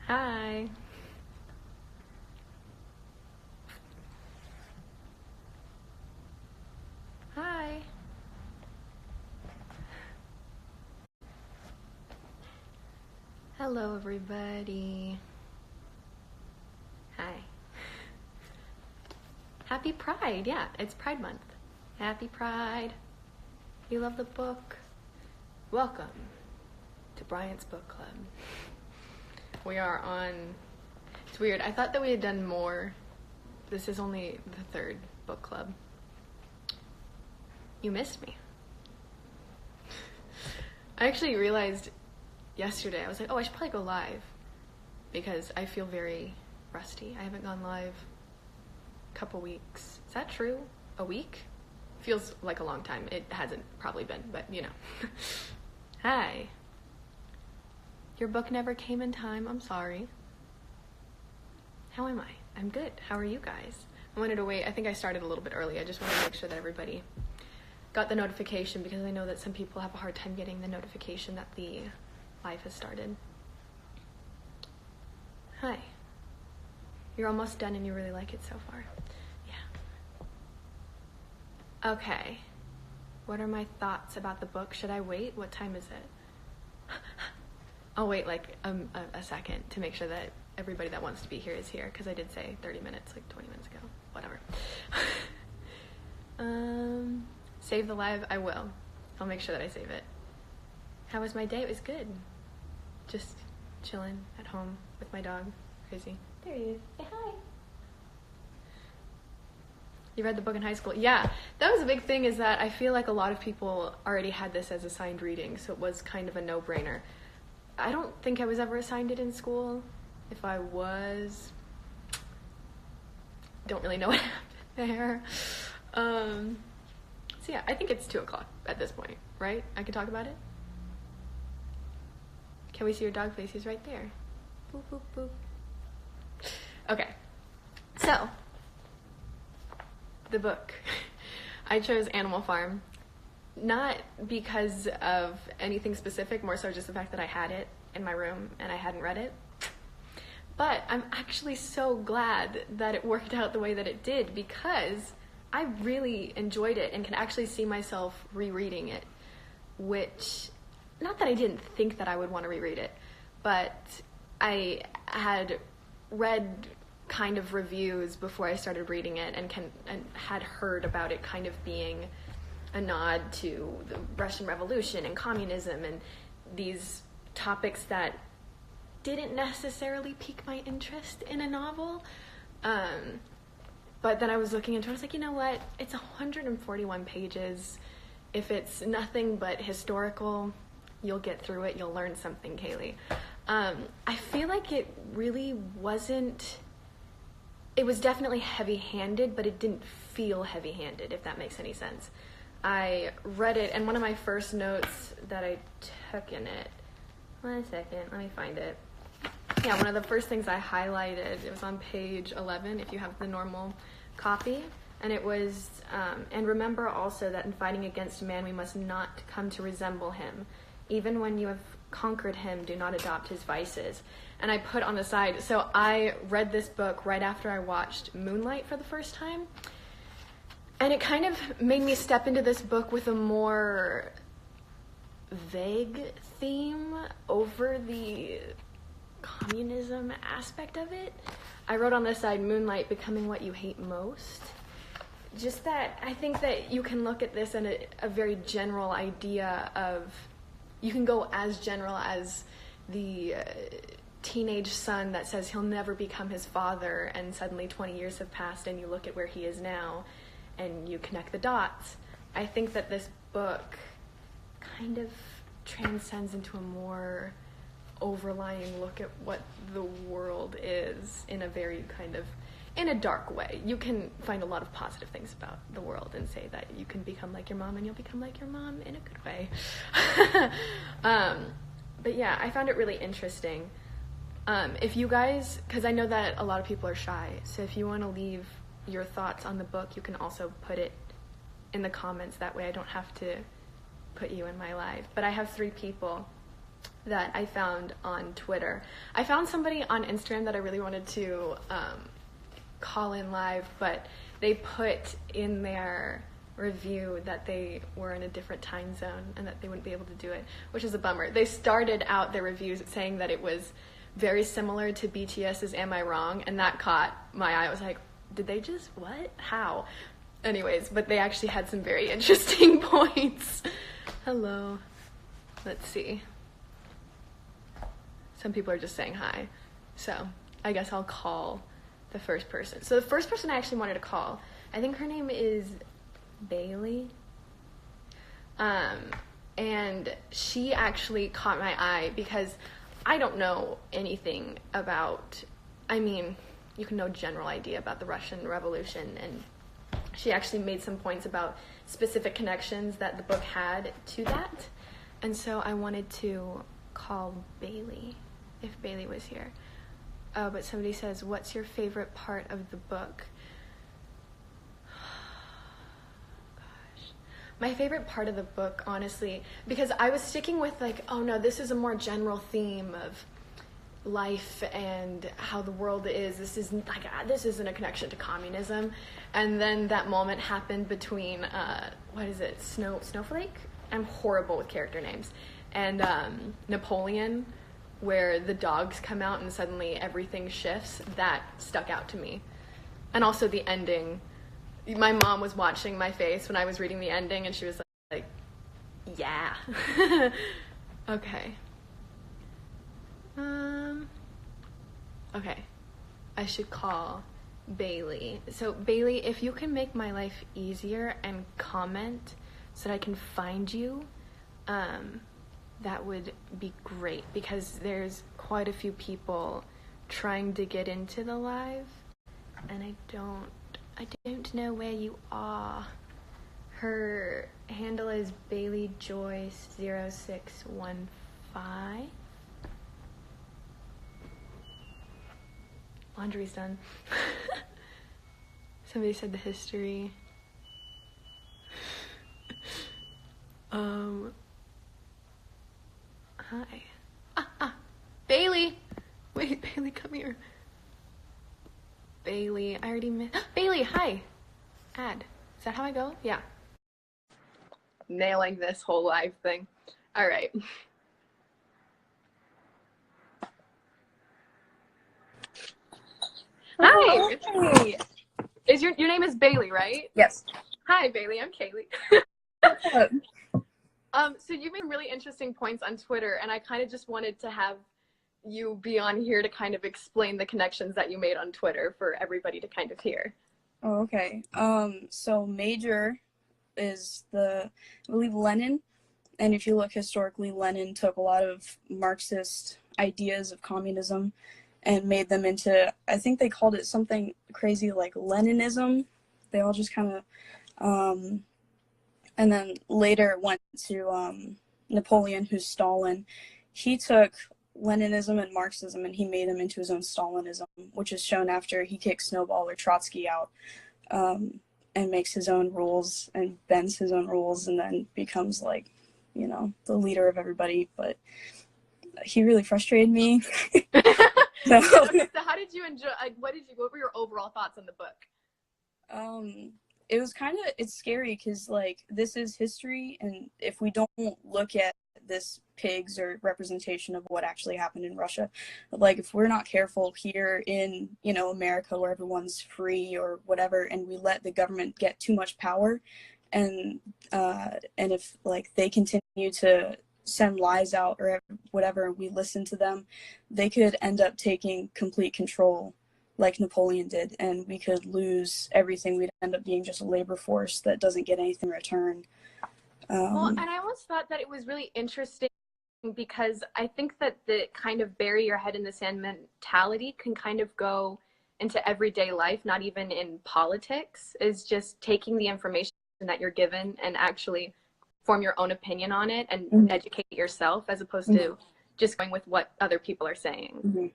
Hi. Hi. Hello, everybody. Hi. Happy Pride. Yeah, it's Pride Month. Happy Pride. You love the book? Welcome to Bryant's Book Club. We are on... It's weird. I thought that we had done more. This is only the third book club. You missed me. I actually realized yesterday, I was like, oh, I should probably go live because I feel very rusty. I haven't gone live a couple weeks. Is that true? A week? Feels like a long time. It hasn't probably been, but you know. Hi. Your book never came in time. I'm sorry. How am I? I'm good. How are you guys? I wanted to wait. I think I started a little bit early. I just wanted to make sure that everybody got the notification because I know that some people have a hard time getting the notification that the live has started. Hi. You're almost done and you really like it so far. Yeah. Okay. What are my thoughts about the book? Should I wait? What time is it? I'll wait like a second to make sure that everybody that wants to be here is here because I did say 30 minutes, like 20 minutes ago. Whatever. Save the live? I will. I'll make sure that I save it. How was my day? It was good. Just chilling at home with my dog. Crazy. There he is. Say hi. You read the book in high school? Yeah, that was a big thing, is that I feel like a lot of people already had this as assigned reading, so it was kind of a no-brainer. I don't think I was ever assigned it in school. If I was, don't really know what happened there. So yeah, I think it's 2 o'clock at this point, right? I can talk about it? Can we see your dog face? He's right there. Boop, boop, boop. Okay, so, the book. I chose Animal Farm, not because of anything specific, more so just the fact that I had it in my room and I hadn't read it. But I'm actually so glad that it worked out the way that it did because I really enjoyed it and can actually see myself rereading it, which, not that I didn't think that I would want to reread it, but I had read kind of reviews before I started reading it and had heard about it kind of being a nod to the Russian Revolution and communism and these topics that didn't necessarily pique my interest in a novel. But then I was looking into it, I was like, you know what? It's 141 pages. If it's nothing but historical, you'll get through it. You'll learn something, Kaylee. I feel like it really wasn't... It was definitely heavy-handed, but it didn't feel heavy-handed, if that makes any sense. I read it, and one of my first notes that I took in it... One second, let me find it. Yeah, one of the first things I highlighted, it was on page 11, if you have the normal copy, and it was, and remember also that in fighting against man, we must not come to resemble him. Even when you have conquered him, do not adopt his vices. And I put on the side, so I read this book right after I watched Moonlight for the first time, and it kind of made me step into this book with a more vague theme over the communism aspect of it. I wrote on this side, Moonlight, becoming what you hate most. Just that I think that you can look at this in a very general idea of, you can go as general as the teenage son that says he'll never become his father, and suddenly 20 years have passed and you look at where he is now and you connect the dots. I think that this book kind of transcends into a more overlying look at what the world is in a very kind of, in a dark way. You can find a lot of positive things about the world and say that you can become like your mom and you'll become like your mom in a good way. But yeah, I found it really interesting. If you guys, because I know that a lot of people are shy, so if you want to leave your thoughts on the book, you can also put it in the comments. That way I don't have to put you in my live. But I have 3 people that I found on Twitter. I found somebody on Instagram that I really wanted to call in live, but they put in their review that they were in a different time zone and that they wouldn't be able to do it, which is a bummer. They started out their reviews saying that it was very similar to BTS's Am I Wrong, and that caught my eye. I was like, did they just, what? How? Anyways, but they actually had some very interesting points. Hello. Let's see. Some people are just saying hi. So I guess I'll call the first person. So the first person I actually wanted to call, I think her name is Bailey. And she actually caught my eye because I don't know anything about, I mean, you can know general idea about the Russian Revolution, and she actually made some points about specific connections that the book had to that. And so I wanted to call Bailey, if Bailey was here. Oh, but somebody says, what's your favorite part of the book? Gosh. My favorite part of the book, honestly, because I was sticking with like, oh no, this is a more general theme of life and how the world is. This isn't a connection to communism. And then that moment happened between, Snowflake? I'm horrible with character names. And Napoleon, where the dogs come out and suddenly everything shifts. That stuck out to me. And also the ending. My mom was watching my face when I was reading the ending, and she was like, yeah. Okay. Okay. I should call Bailey. So Bailey, if you can make my life easier and comment so that I can find you, that would be great, because there's quite a few people trying to get into the live, and I don't know where you are. Her handle is Bailey Joyce 0615. Laundry's done. Somebody said the history. Hi. Bailey! Wait, Bailey, come here. Bailey, I already met. Bailey, hi! Add. Is that how I go? Yeah. Nailing this whole live thing. Alright. Hi! Hey. Is your name is Bailey, right? Yes. Hi, Bailey. I'm Kaylee. So you made really interesting points on Twitter, and I kind of just wanted to have you be on here to kind of explain the connections that you made on Twitter for everybody to kind of hear. Oh, okay. So Major is I believe Lenin, and if you look historically, Lenin took a lot of Marxist ideas of communism and made them into, I think they called it something crazy like Leninism. They all just kind of, and then later went to Napoleon, who's Stalin. He took Leninism and Marxism and he made them into his own Stalinism, which is shown after he kicks Snowball or Trotsky out, and makes his own rules and bends his own rules, and then becomes like, the leader of everybody. But he really frustrated me. Okay, so how did you enjoy, what were your overall thoughts on the book? It was it's scary because this is history, and if we don't look at this pigs or representation of what actually happened in Russia, if we're not careful here in America, where everyone's free or whatever, and we let the government get too much power, and if they continue to send lies out or whatever, we listen to them, they could end up taking complete control like Napoleon did, and we could lose everything. We'd end up being just a labor force that doesn't get anything in return. Well, and I almost thought that it was really interesting because I think that the kind of bury your head in the sand mentality can kind of go into everyday life, not even in politics, is just taking the information that you're given and actually form your own opinion on it and educate yourself, as opposed to just going with what other people are saying.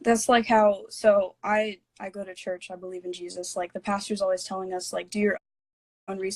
That's like how, so I go to church, I believe in Jesus. The pastor's always telling us, do your own research